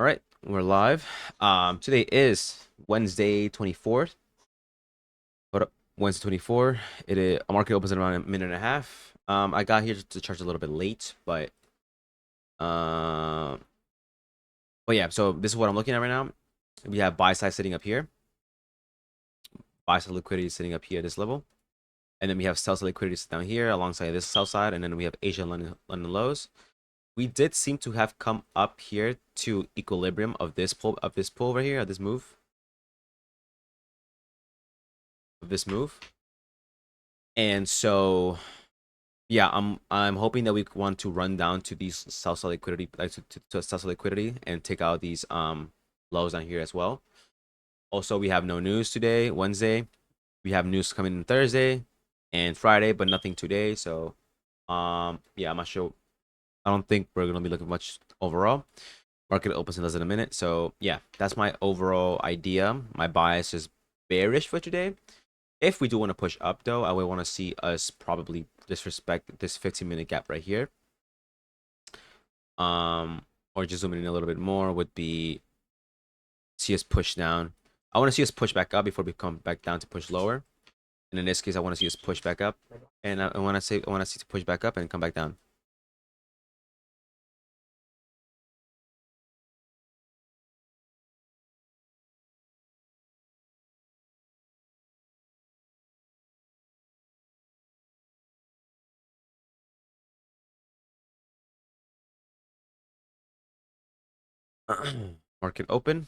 All right, we're live. Today is Wednesday 24th. What up? Wednesday 24. It is a market opens in around a minute and a half. I got here to charge a little bit late, uh, but yeah. So this is what I'm looking at right now. We have buy side sitting up here, buy side liquidity sitting up here at this level, and then we have sell side liquidity down here alongside this sell side, and then we have Asia and London lows. We did seem to have come up here to equilibrium of this pull over here, of this move, And so yeah, I'm hoping that we want to run down to these sell liquidity, like to sell liquidity, and take out these lows down here as well. Also, we have no news today, Wednesday. We have news coming in Thursday and Friday, but nothing today. So yeah, I'm not sure. I don't think we're gonna be looking much overall. Market opens in less than a minute. So yeah, that's my overall idea. My bias is bearish for today. If we do want to push up, though, I would want to see us probably disrespect this 15-minute gap right here. Or just zooming in a little bit more would be see us push down. I want to see us push back up before we come back down to push lower. And in this case, I want to see us push back up. And I want to see to push back up and come back down. Market open.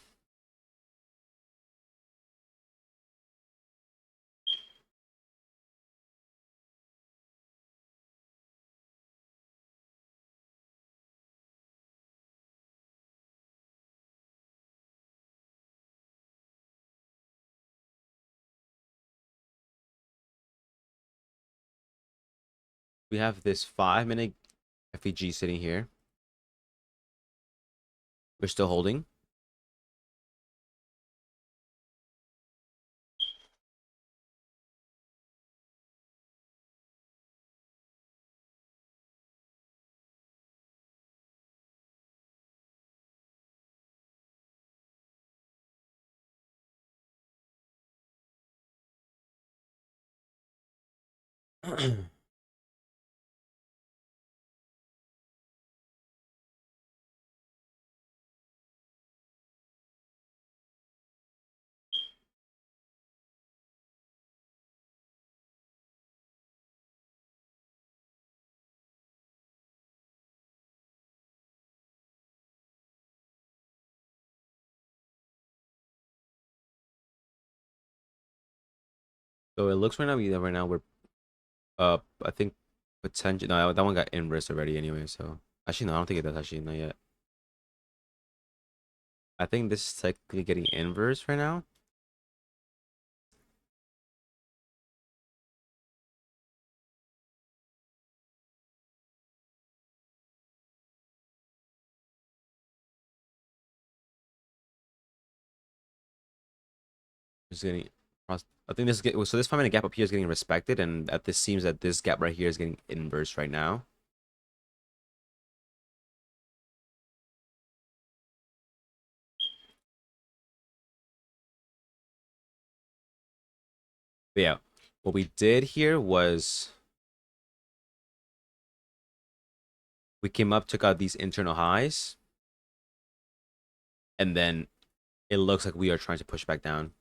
We have this 5-minute FEG sitting here. We're still holding. So it looks right now we're I think potential. No, that one got inverse already anyway. So actually, no, I don't think it does. Actually, not yet. I think this is technically getting inverse right now. It's getting. I think so this 5-minute gap up here is getting respected, and at this seems that this gap right here is getting inverse right now. But yeah, what we did here was we came up, took out these internal highs, and then it looks like we are trying to push back down.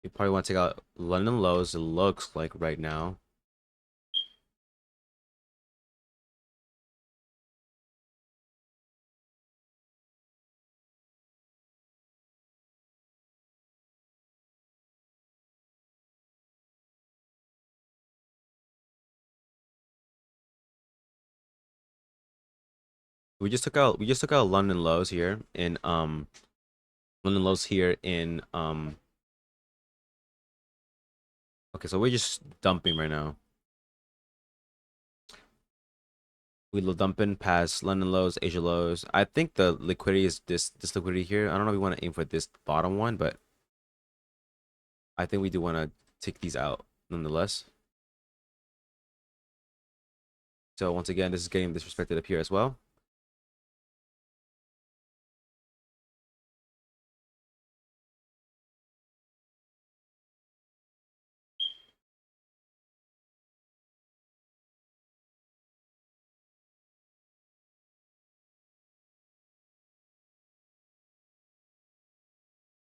We probably want to take out London lows. It looks like right now. We just took out London lows here in London lows here in okay, so we're just dumping right now. We're dumping past London lows, Asia lows. I think the liquidity is this liquidity here. I don't know if we want to aim for this bottom one, but I think we do want to take these out nonetheless. So once again, this is getting disrespected up here as well.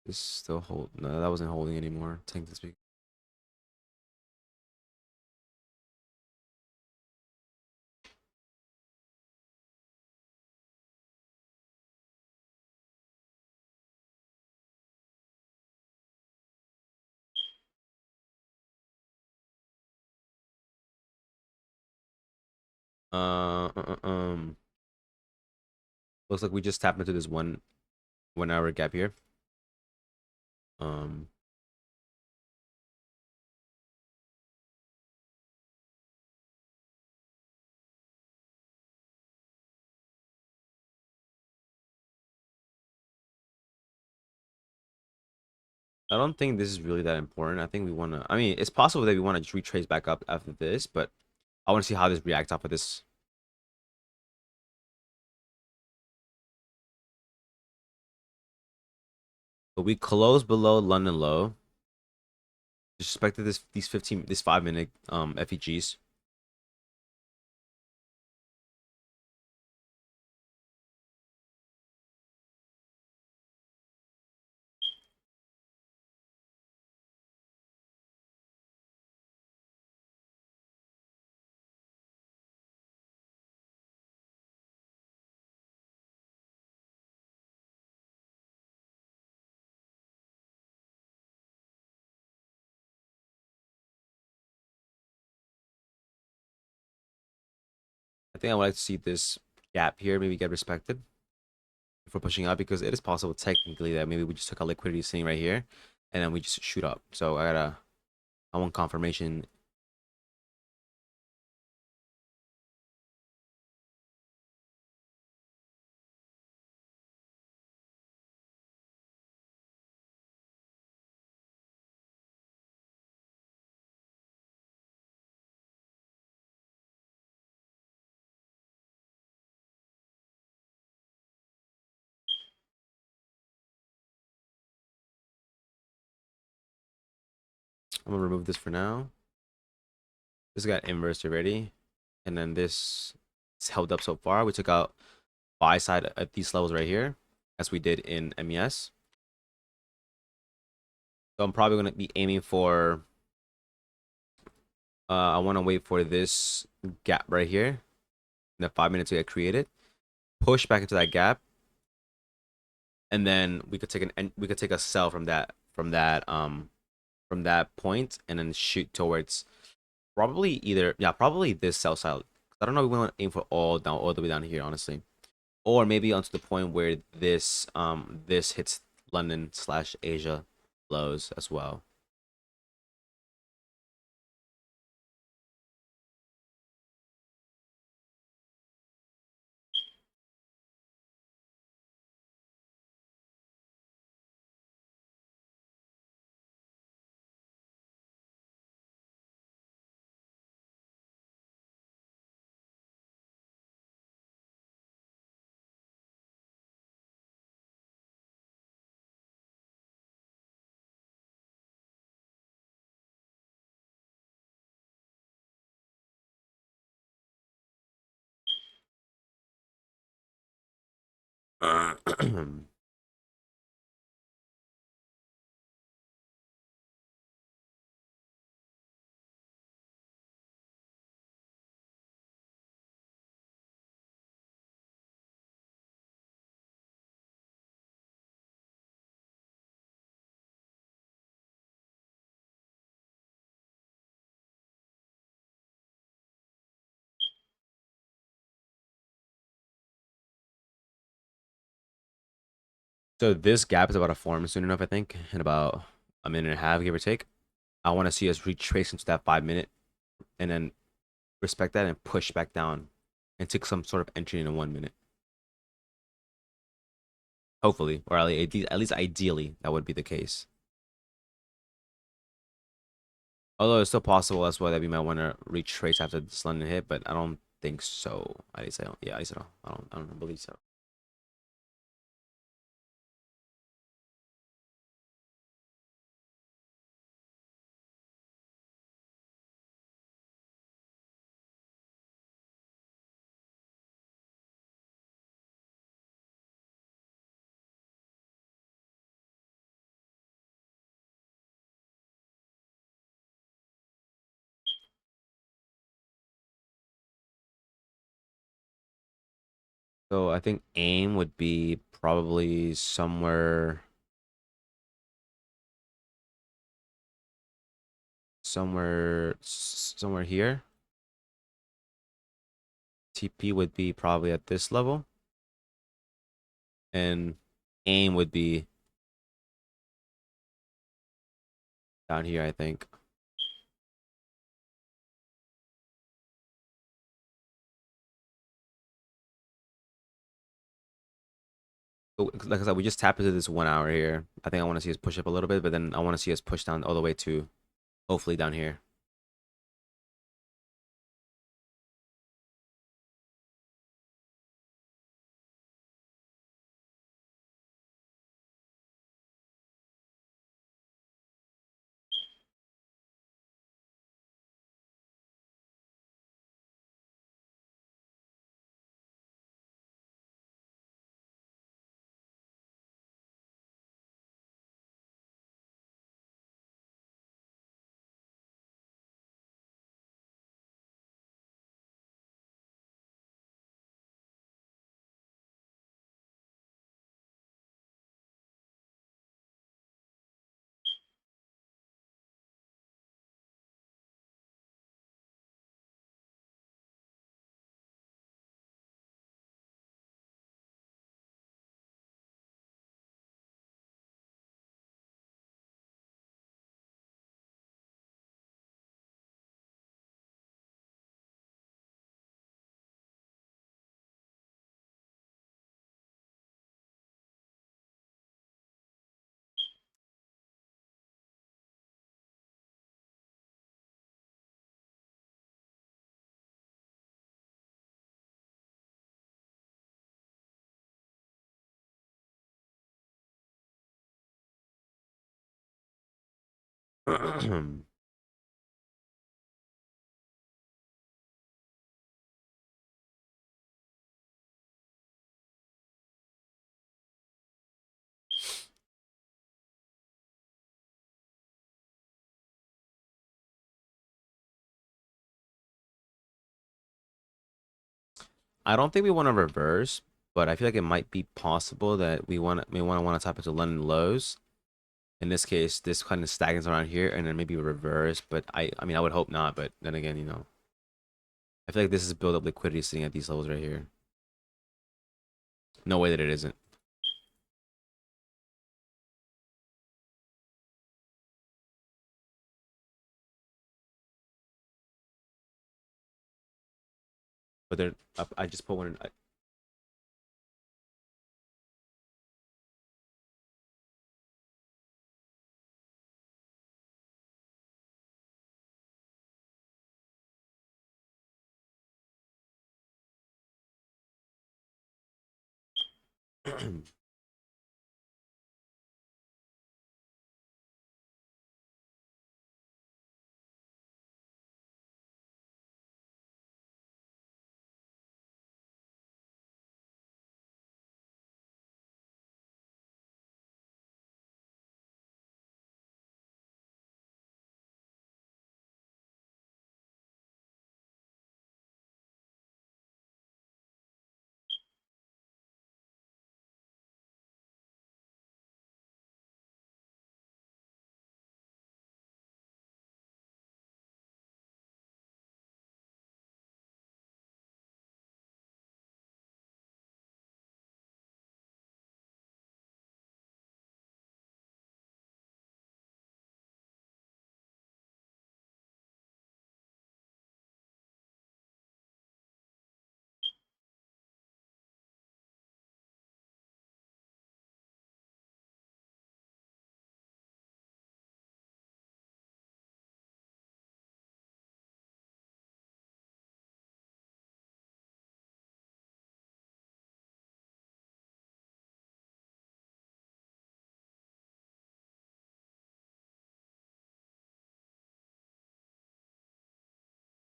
This still hold. No, that wasn't holding anymore. Tank this week. Uh, uh, uh, um, Looks like we just tapped into this 1 hour gap here. Um, I don't think this is really that important. I think we want to. I mean, it's possible that we want to just retrace back up after this, but I want to see how this reacts off of this. But we closed below London low. Disrespected this 5 minute FEGs. I think I would like to see this gap here maybe get respected before pushing up, because it is possible technically that maybe we just took a liquidity sitting right here and then we just shoot up. So I want confirmation. I'm gonna remove this for now. This got inversed already, and then this is held up so far. We took out buy side at these levels right here, as we did in MES. So I'm probably gonna be aiming for. I want to wait for this gap right here in the 5 minutes to get created. Push back into that gap, and then we could take a sell from that point, and then shoot towards probably this sell side. I don't know if we want to aim for all the way down here, honestly, or maybe onto the point where this hits London slash Asia lows as well. So this gap is about to form soon enough, I think, in about a minute and a half, give or take. I want to see us retrace into that 5 minute and then respect that and push back down and take some sort of entry in a 1 minute. Hopefully, or at least ideally, that would be the case. Although it's still possible as well that we might want to retrace after this London hit, but I don't think so. At least I don't. Yeah, at least I don't. I don't believe so. So I think aim would be probably somewhere here. TP would be probably at this level, and aim would be down here, I think. So, like I said, we just tap into this 1 hour here. I think I want to see us push up a little bit, but then I want to see us push down all the way to hopefully down here. I don't think we want to reverse, but I feel like it might be possible that we want to tap into London lows. In this case, this kind of stagnates around here, and then maybe reverse. But I mean, I would hope not. But then again, I feel like this is build up liquidity sitting at these levels right here. No way that it isn't. But they're I just put one in.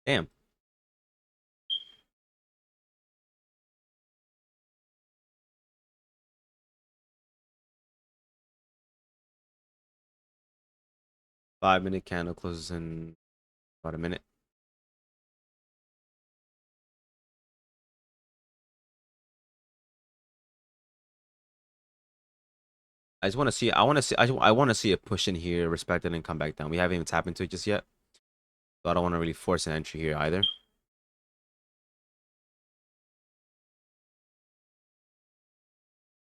Damn. Five-minute candle closes in about a minute. I just want to see. I want to see. I want to see it push in here, respect it, and come back down. We haven't even tapped into it just yet, so I don't want to really force an entry here either. For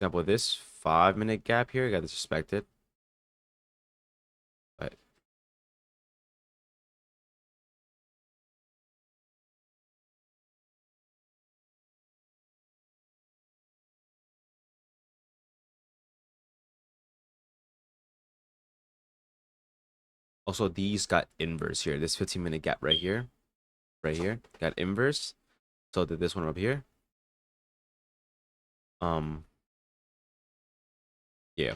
example, this 5-minute gap here, got to respect it. But also, these got inverse here. This 15-minute gap right here, got inverse. So did this one up here. Um, yeah.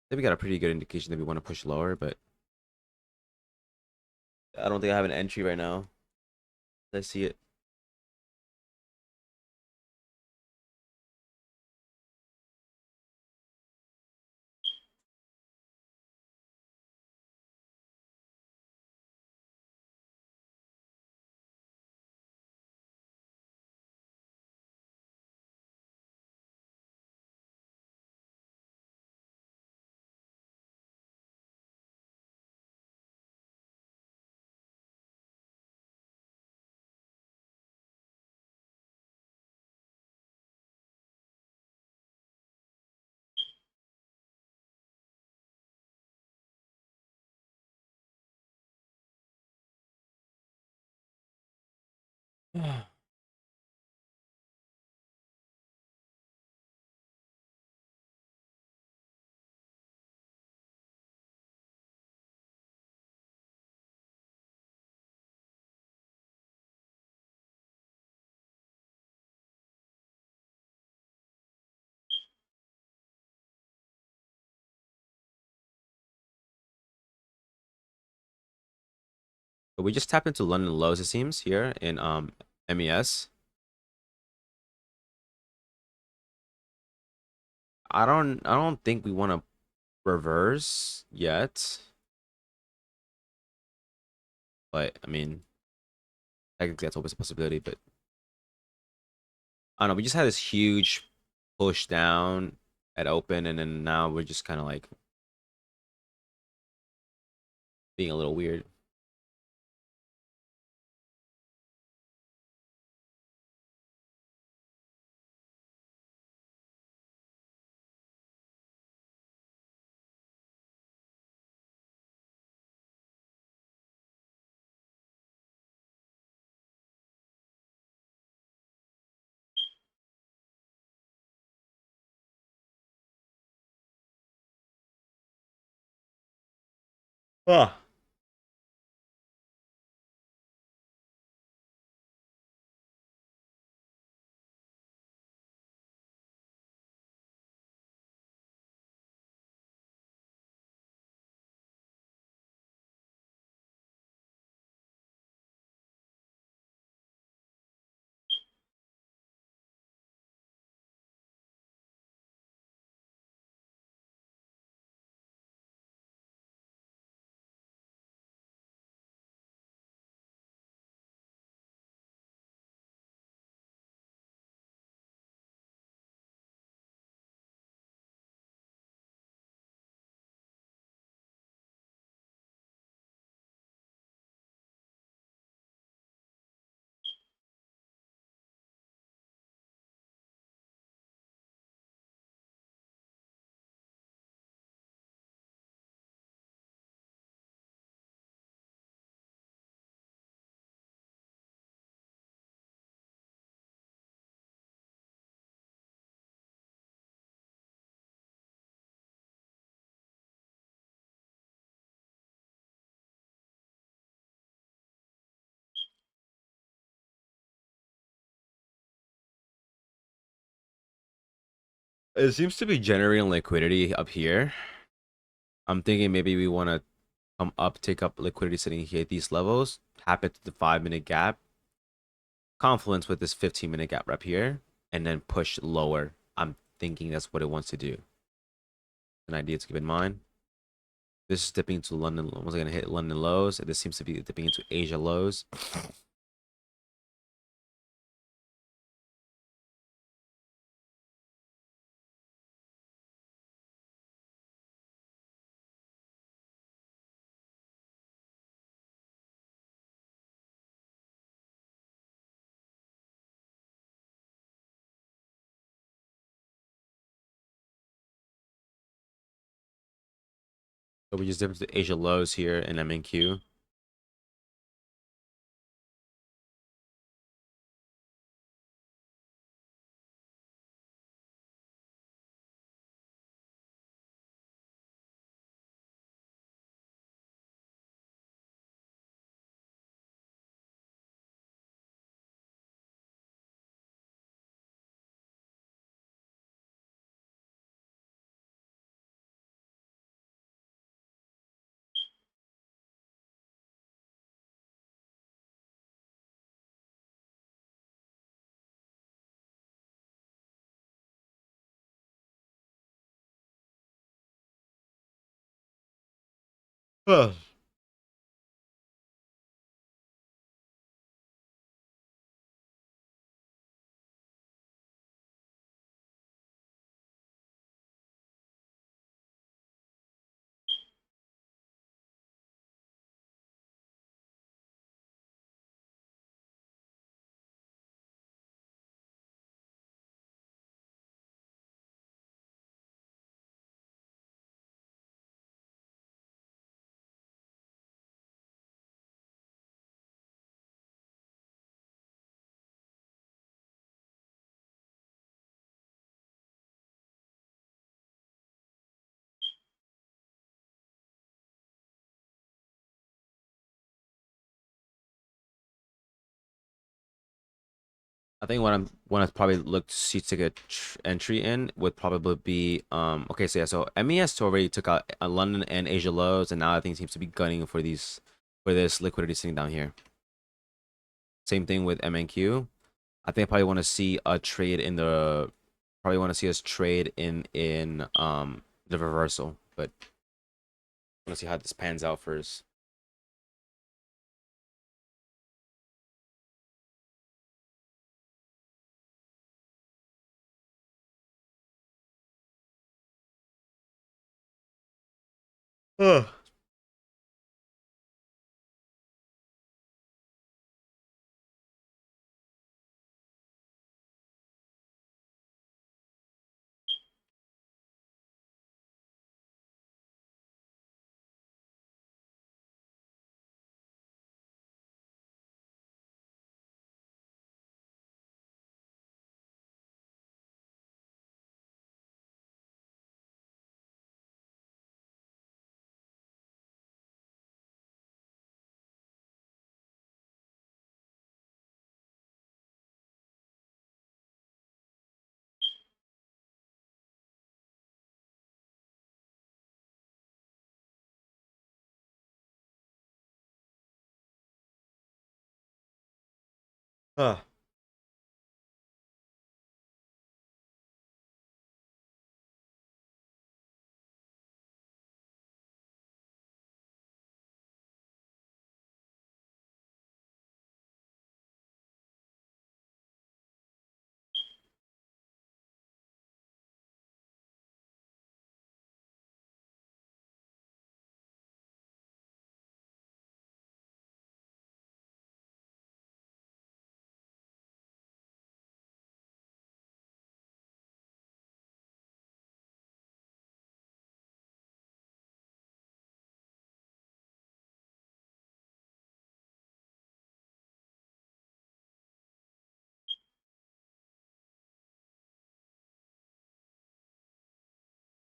Then we got a pretty good indication that we want to push lower, but I don't think I have an entry right now. Let's see it. But we just tapped into London lows, it seems, here in MES. I don't think we want to reverse yet. But I mean, technically that's always a possibility, but I don't know. We just had this huge push down at open, and then now we're just kind of like being a little weird. Ah. It seems to be generating liquidity up here. I'm thinking maybe we want to come up, take up liquidity sitting here at these levels, tap it to the 5 minute gap, confluence with this 15 minute gap rep here, and then push lower. I'm thinking that's what it wants to do. An idea to keep in mind. This is dipping into London. Was I gonna hit London lows? This seems to be dipping into Asia lows. So we just dipped into Asia lows here in MNQ. Huh. I think what I'm want to probably look to see to get entry in would probably be okay, so yeah, so MES already took out London and Asia lows, and now I think it seems to be gunning for these for this liquidity sitting down here. Same thing with MNQ. I think I probably want to see a trade in the probably want to see us trade in the reversal, but I want to see how this pans out first. Ugh. Huh.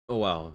Oh wow.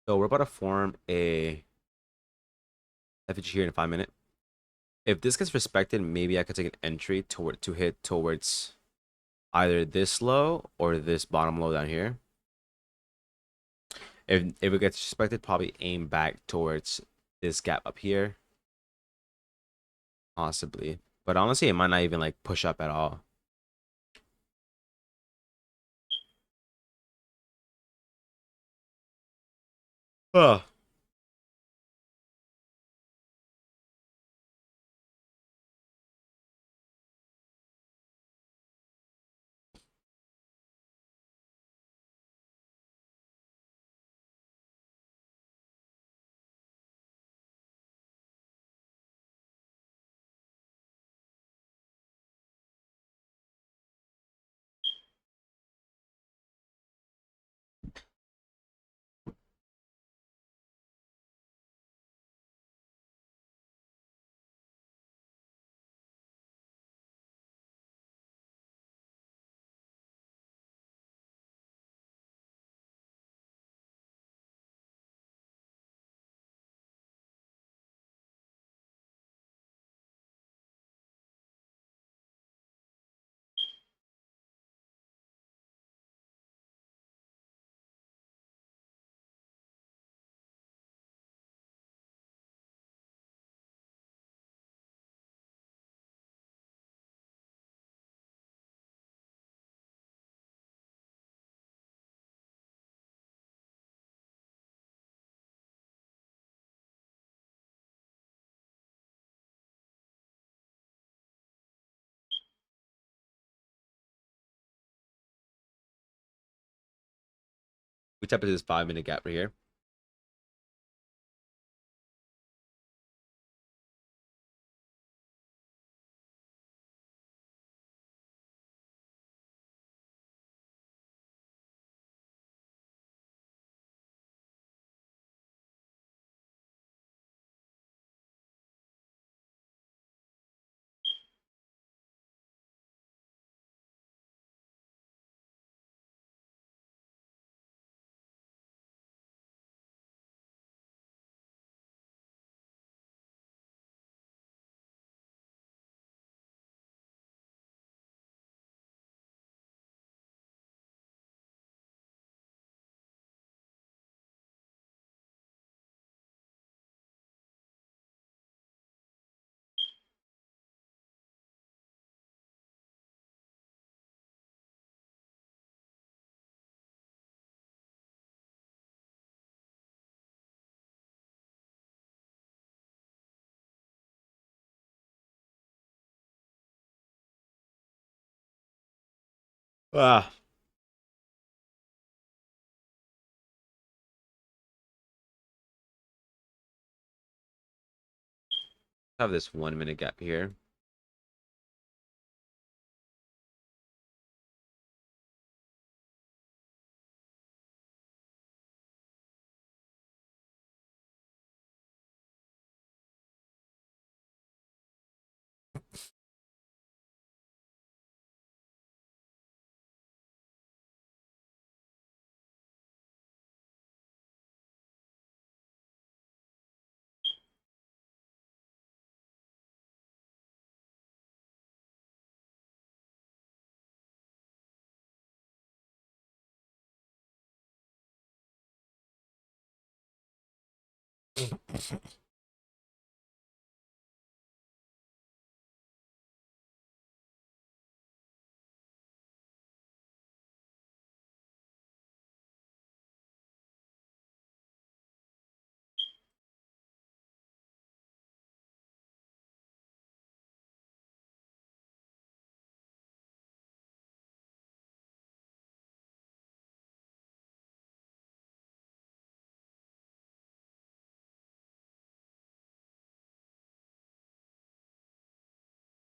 So we're about to form a FG here in 5 minutes. If this gets respected, maybe I could take an entry to hit towards either this low or this bottom low down here. If it gets respected, probably aim back towards this gap up here, possibly. But honestly, it might not even like push up at all. Oh. We tap into this 5 minute gap right here. Ah, have this 1 minute gap here.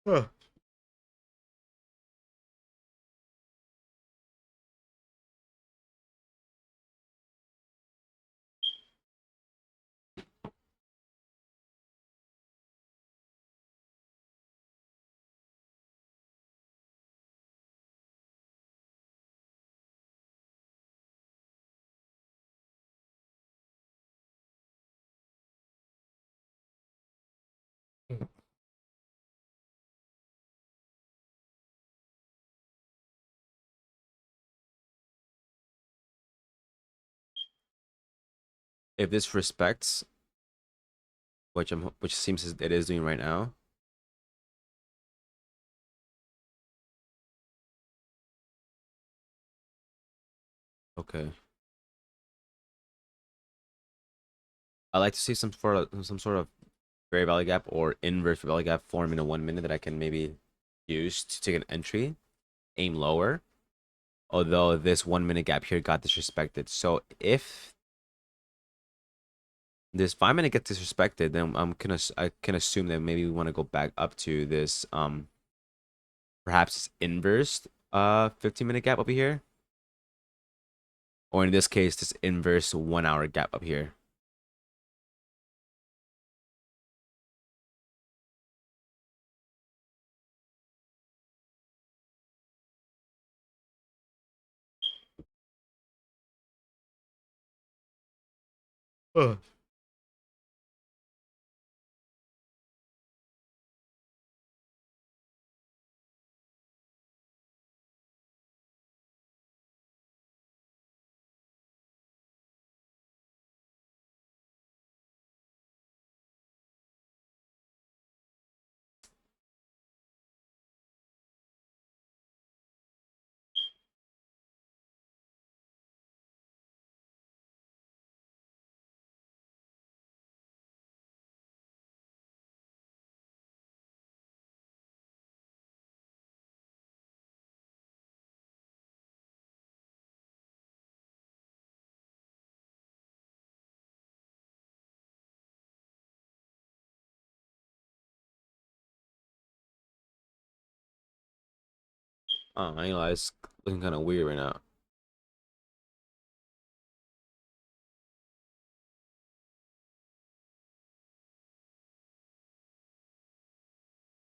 Huh. if this respects, which seems it is doing right now. Okay. I like to see some sort of very value gap or inverse value gap form in a 1 minute that I can maybe use to take an entry, aim lower. Although this 1 minute gap here got disrespected. So if this 5 minute gets disrespected, then I can assume that maybe we want to go back up to this perhaps inverse 15-minute gap over here. Or in this case, this inverse 1 hour gap up here. Uh. I ain't lie, it's looking kind of weird right now.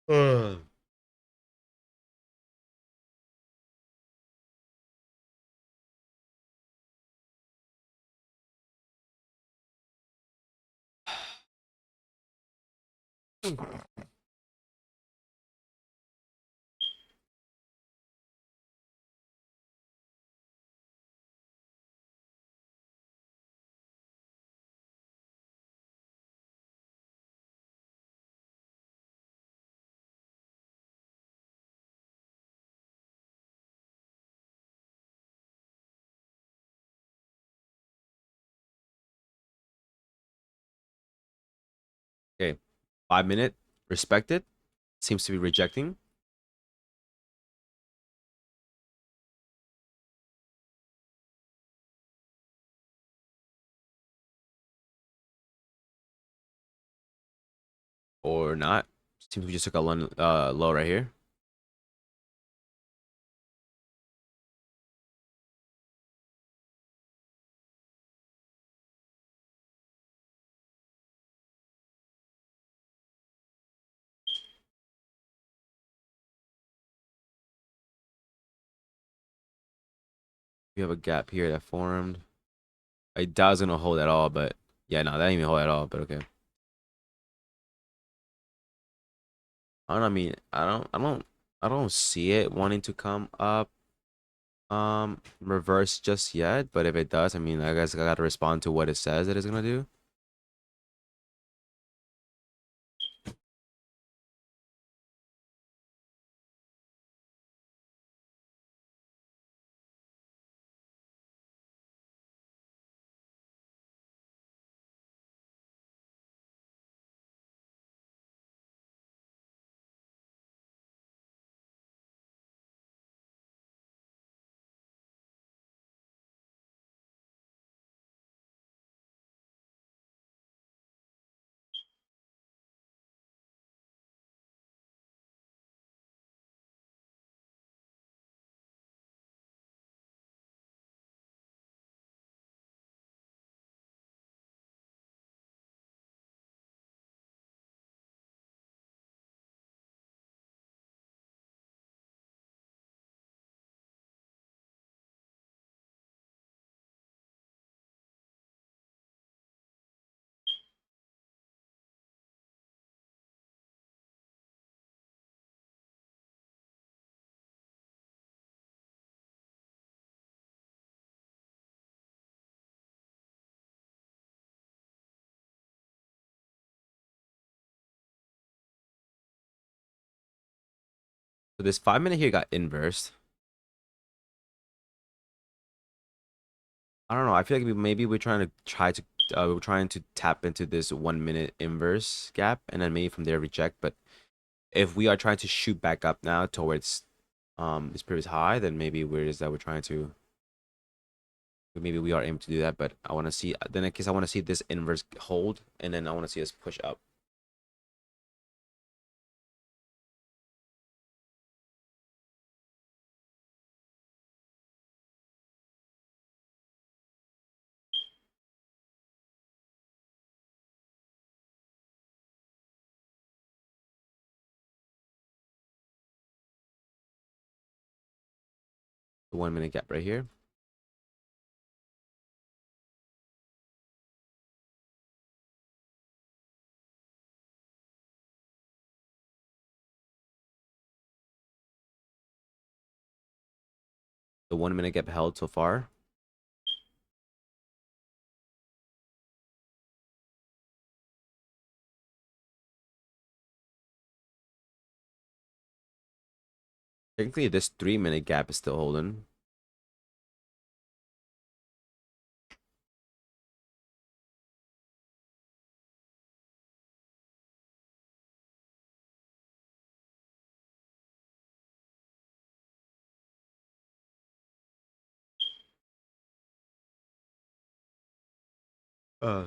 Uh. Okay, 5 minute respected. Seems to be rejecting. Or not. Seems we just took a low right here. We have a gap here that formed. It doesn't hold at all, but yeah, no, that didn't even hold at all. But okay. I don't know, I mean, I don't see it wanting to come up reverse just yet. But if it does, I mean, I guess I gotta respond to what it says it is gonna do. So this 5 minute here got inversed. I don't know. I feel like maybe we're trying to tap into this 1 minute inverse gap and then maybe from there reject. But if we are trying to shoot back up now towards this previous high, then maybe we're trying to maybe we are aiming to do that. But I want to see then in case I want to see this inverse hold and then I want to see us push up. The 1 minute gap right here. The 1 minute gap held so far. Technically, this 3 minute gap is still holding. Uh,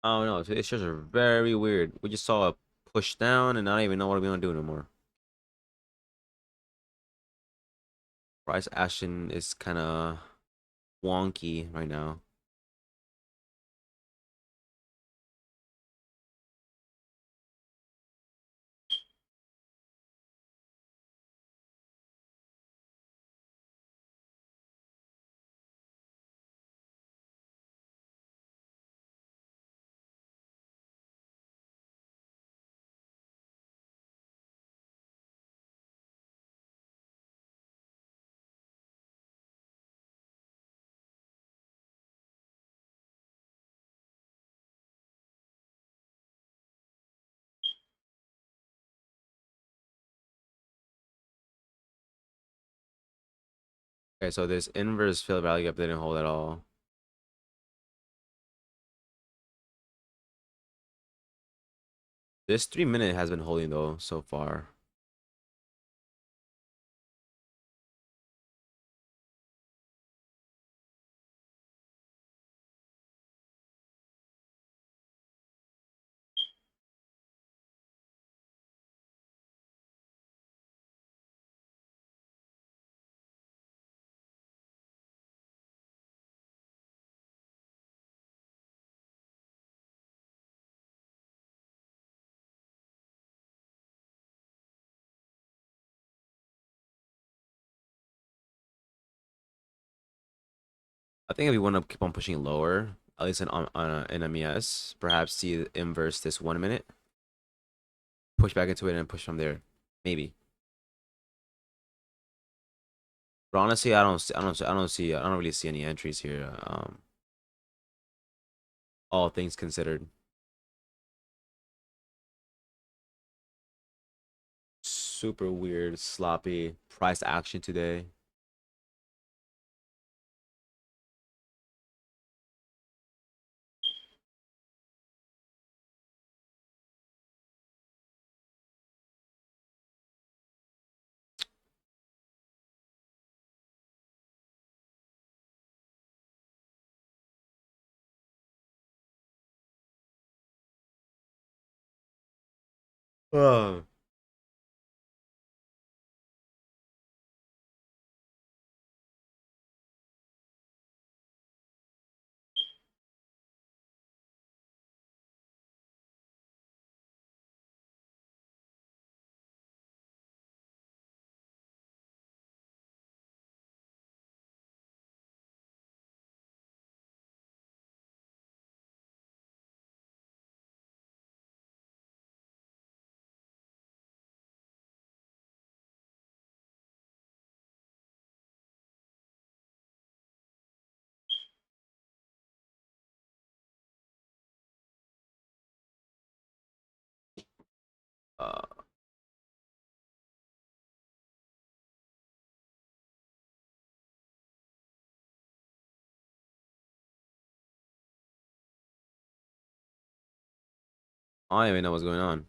I don't know. It's just very weird. We just saw a push down, and I don't even know what we're gonna do anymore. Price action is kind of wonky right now. Okay, so this inverse fair value gap didn't hold at all. This 3 minute has been holding though so far. I think if we want to keep on pushing lower, at least in MES, perhaps see inverse this 1 minute, push back into it and push from there, maybe. But honestly, I don't really see any entries here. All things considered, super weird, sloppy price action today. Oh. Uh, I don't even know what's going on.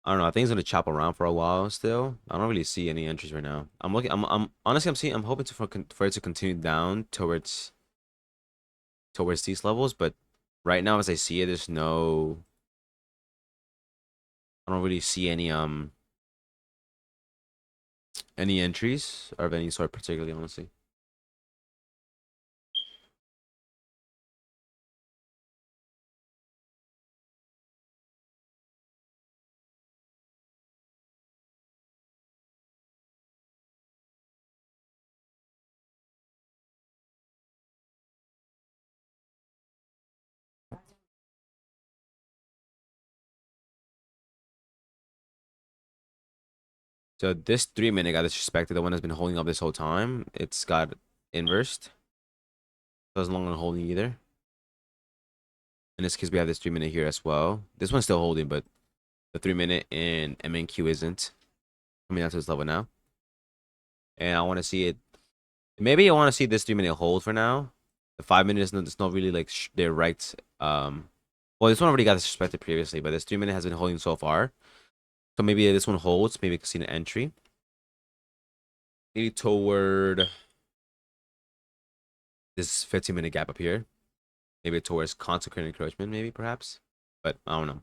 I don't know. I think it's gonna chop around for a while still. I don't really see any entries right now. I'm looking. I'm honestly. I'm hoping for it to continue down towards these levels, but right now, as I see it, there's no. I don't really see any entries of any sort, particularly honestly. So this 3 minute got disrespected. The one that's been holding up this whole time. It's got inversed. Doesn't longer holding either. In this case, we have this 3 minute here as well. This one's still holding, but the 3 minute in MNQ isn't coming down to this level now. And I want to see it. Maybe I want to see this 3 minute hold for now. The 5 minute is not, it's not really like they're right. Well, this one already got disrespected previously, but this 3 minute has been holding so far. So maybe this one holds. Maybe we can see an entry. Maybe toward this 15 minute gap up here. Maybe towards consequent encroachment, maybe perhaps. But I don't know.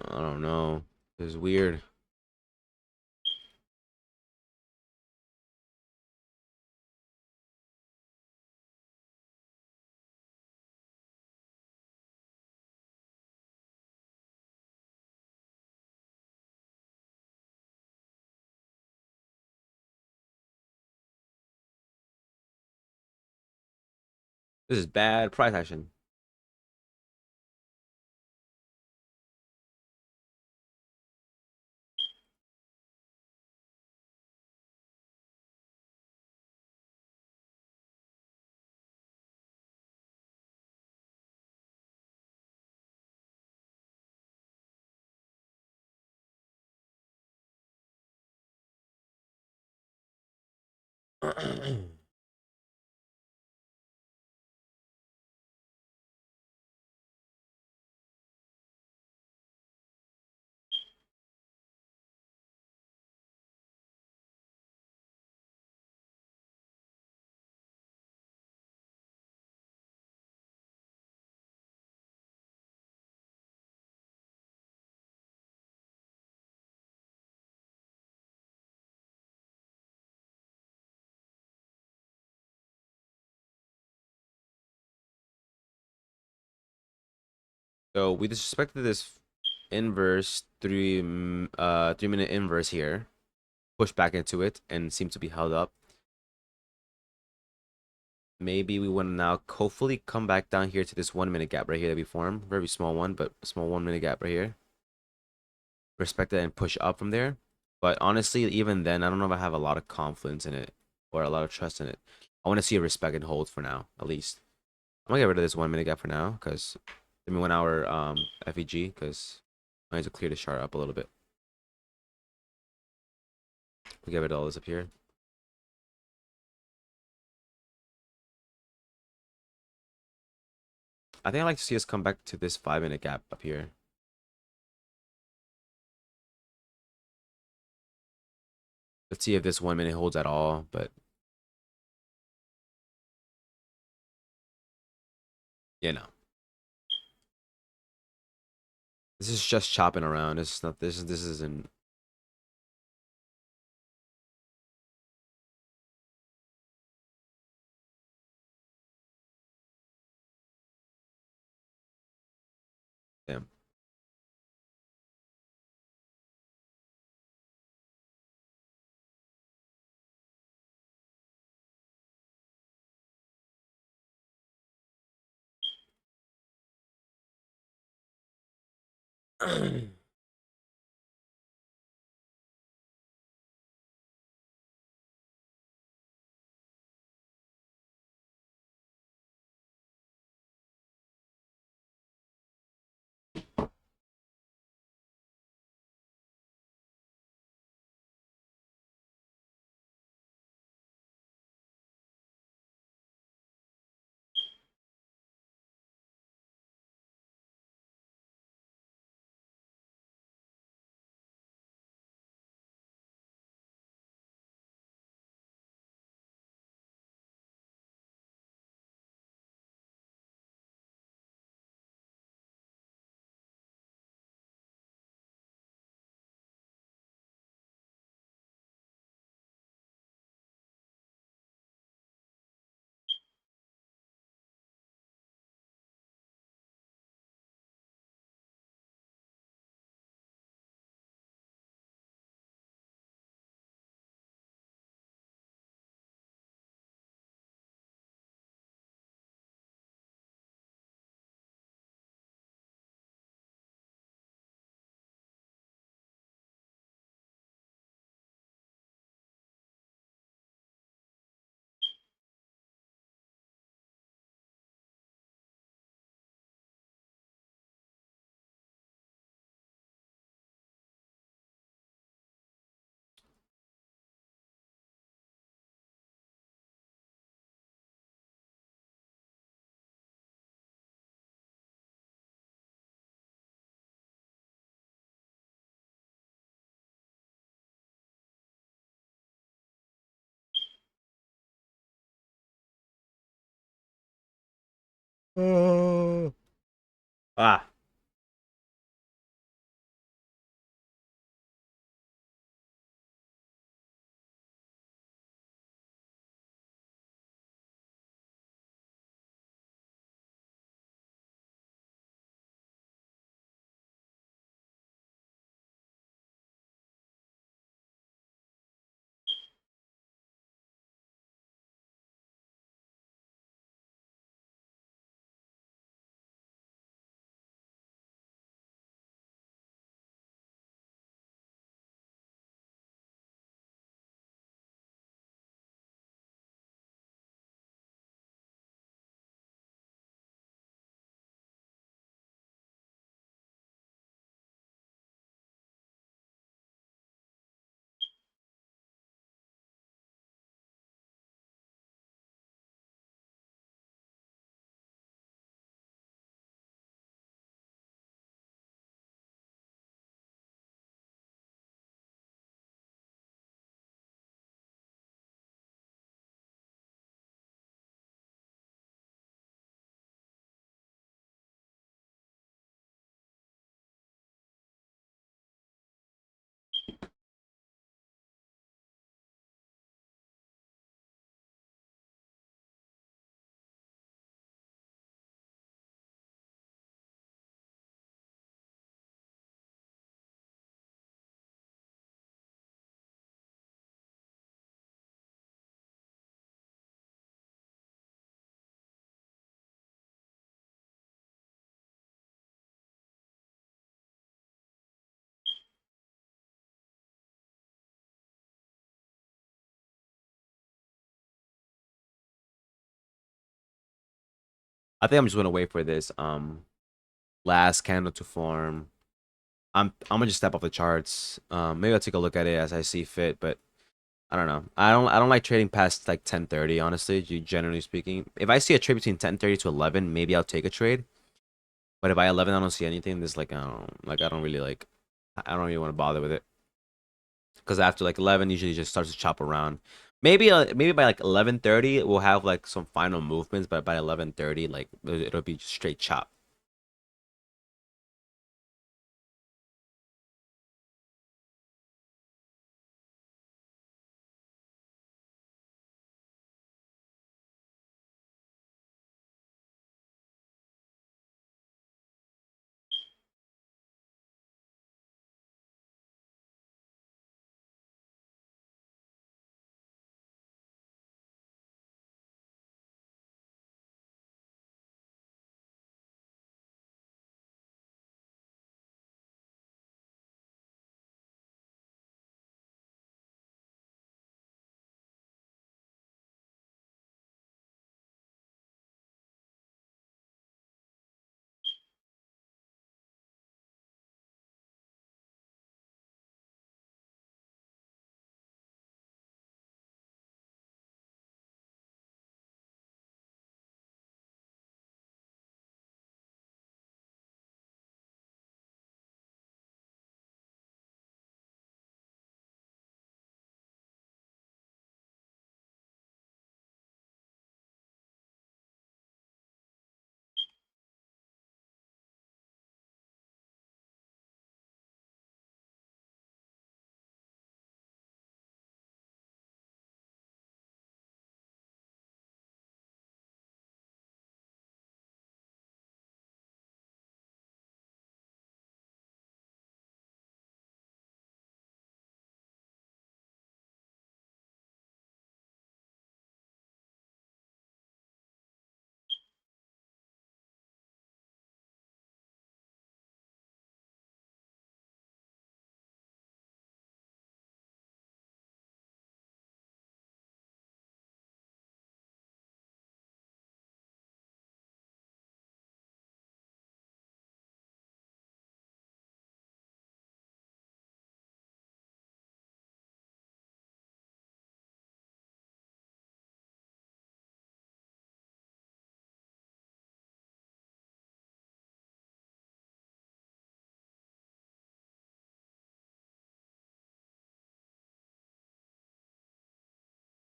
I don't know. This is weird. This is bad price action. So we disrespected this inverse 3 minute inverse here. Pushed back into it and seemed to be held up. Maybe we want to now hopefully come back down here to this 1 minute gap right here that we formed. Very small one, but a small 1 minute gap right here. Respect that and push up from there. But honestly, even then, I don't know if I have a lot of confidence in it or a lot of trust in it. I want to see a respect and hold for now, at least. I'm gonna get rid of this 1 minute gap for now, because I mean 1 hour FEG, because I need to clear the chart up a little bit. We get rid of all this up here. I think I'd like to see us come back to this 5 minute gap up here. Let's see if this 1 minute holds at all, but yeah, no. This is just chopping around. This is not this isn't. Damn. Ah, I think I'm just gonna wait for this last candle to form. I'm gonna just step off the charts. Maybe I'll take a look at it as I see fit, but I don't know. I don't like trading past like 10:30, honestly, generally speaking. If I see a trade between 10:30 to 11, maybe I'll take a trade. But if by 11 I don't see anything, this like I don't really like I don't really want to bother with it because after like 11 usually just starts to chop around. Maybe by like 11:30 we'll have like some final movements, but by 11:30 like it'll be just straight chop.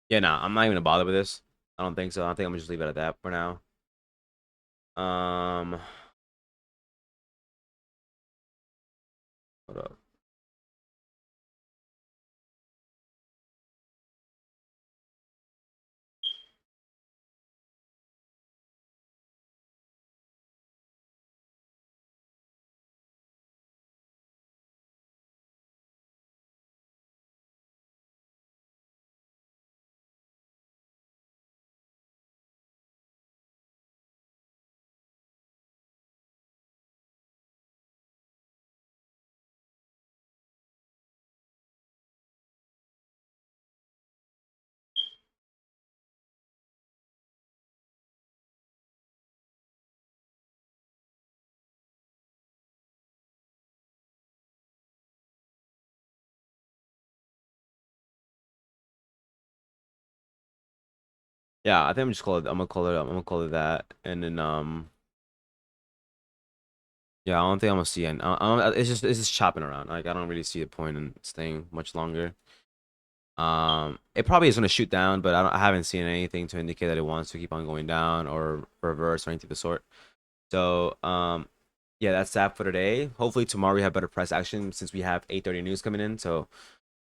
Yeah, no, I'm not even gonna bother with this. I don't think so. I think I'm gonna just leave it at that for now. Um, hold up. Yeah, I think I'm just call it. I'm gonna call it. I'm gonna call it that, and then yeah, I don't think I'm gonna see it. It's just chopping around. Like I don't really see a point in staying much longer. It probably is gonna shoot down, but I haven't seen anything to indicate that it wants to keep on going down or reverse or anything of the sort. So yeah, that's that for today. Hopefully tomorrow we have better price action since we have 8:30 news coming in. So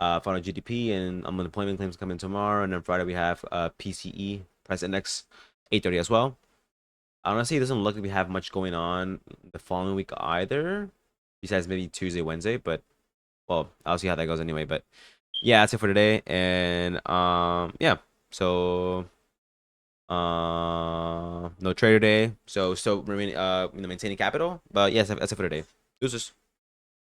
final GDP and unemployment claims coming tomorrow, and then Friday we have PCE price index 8:30 as well. Honestly, it doesn't look like we have much going on the following week either, besides maybe Tuesday, Wednesday. But well, I'll see how that goes anyway. But yeah, that's it for today. And yeah, so no trader day. So still remain maintaining capital. But yes, that's it for today. Deuces.